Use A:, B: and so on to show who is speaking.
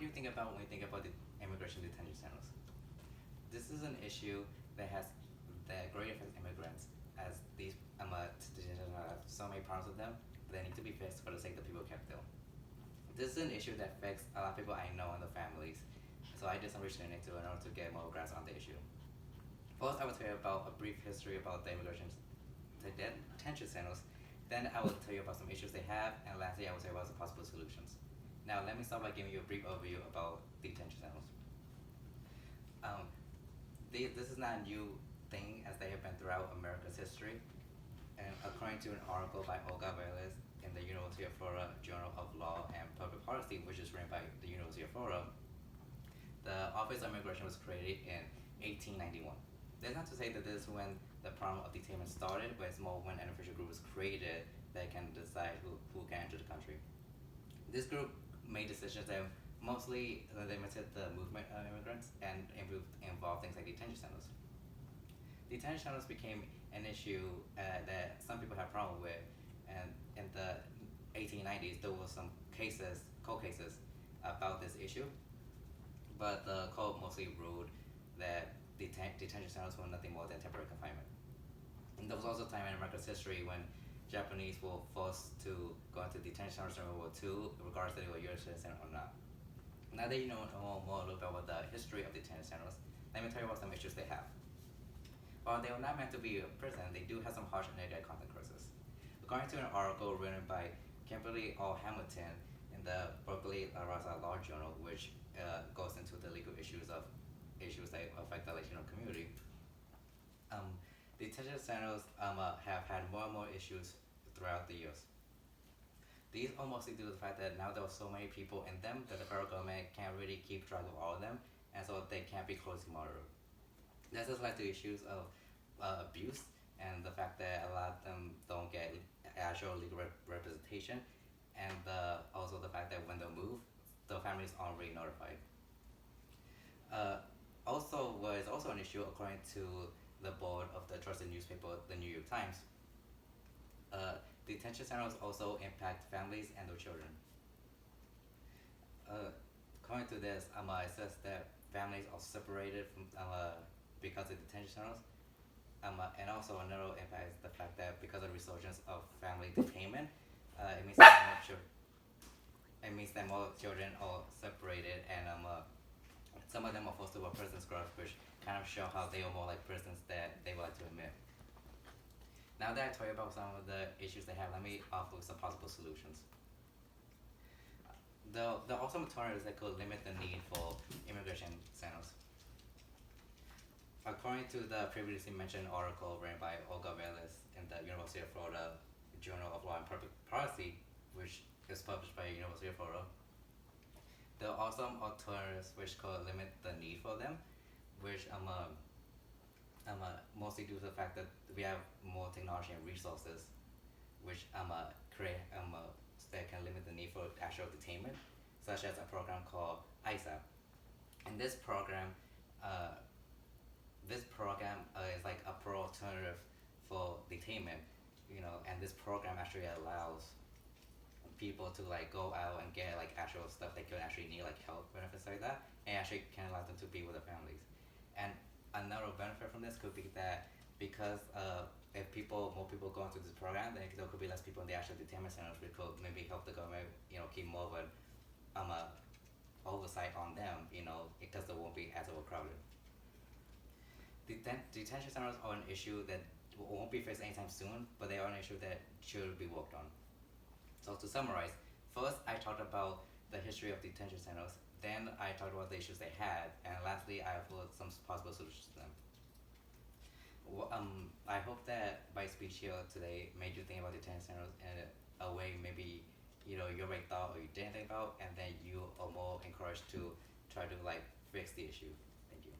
A: what do you think about when you think about the immigration detention centers? This is an issue that greatly affects immigrants, as these detention centers have so many problems with them, but they need to be fixed for the sake of the people kept ill. This is an issue that affects a lot of people I know and their families, so I did some research into it in order to get more grasp on the issue. First, I will tell you about a brief history about the immigration detention centers. Then I will tell you about some issues they have, and lastly, I will tell you about some possible solutions. Now, let me start by giving you a brief overview about detention centers. This is not a new thing, as they have been throughout America's history. And according to an article by Olga Veles in the University of Florida Journal of Law and Public Policy, which is written by the University of Florida, the Office of Immigration was created in 1891. That's not to say that this is when the problem of detainment started, but it's more when an official group was created that can decide who can enter the country. This group made decisions that mostly limited the movement of immigrants and involved things like detention centers. Detention centers became an issue that some people had problem with, and in the 1890s there was some court cases about this issue, but the court mostly ruled that detention centers were nothing more than temporary confinement. And there was also a time in America's history when Japanese were forced to go into detention centers during World War II, regardless if they were U.S. citizen or not. Now that you know more a little bit about the history of detention centers, let me tell you about some issues they have. While they were not meant to be a prison, they do have some harsh and negative consequences. According to an article written by Kimberly O. Hamilton in the Berkeley Law Journal, which goes into the legal issues that affect the Latino community, detention centers have had more and more issues throughout the years. These are mostly due to the fact that now there are so many people in them that the federal government can't really keep track of all of them, and so they can't be closely monitored. This has led to issues of abuse and the fact that a lot of them don't get actual legal representation, and also the fact that when they move, the families aren't really notified. Also, what is also an issue, according to the board of the trusted newspaper, the New York Times, detention centers also impact families and their children. According to this, it says that families are separated from because of detention centers, and also another impact is the fact that because of the resurgence of family detainment, it means that more children are separated, and some of them are forced to wear prison scrubs, which kind of show how they are more like prisons that they would like to admit. Now that I told you about some of the issues they have, let me offer some possible solutions. The ultimate alternatives that could limit the need for immigration centers. According to the previously mentioned article written by Olga Veles in the University of Florida Journal of Law and Public Policy, which is published by the University of Florida, there are some alternatives which could limit the need for them, which mostly due to the fact that we have more technology and resources, which create that can limit the need for actual detainment, such as a program called ISAP. And this program is like a pro alternative for detainment, and this program actually allows people to like go out and get like actual stuff they could actually need, like health benefits like that, and actually can allow them to be with their families. And another benefit from this could be that because if more people go into this program, then there could be less people in the actual detainment centers, which could maybe help the government, keep more of an oversight on them, because they won't be as overcrowded. Detention centers are an issue that won't be fixed anytime soon, but they are an issue that should be worked on. So to summarize, first I talked about the history of detention centers, then I talked about the issues they had, and lastly I offered some possible solutions to them. I hope that my speech here today made you think about detention centers in a way maybe you already thought or you didn't think about, and then you are more encouraged to try to like fix the issue. Thank you.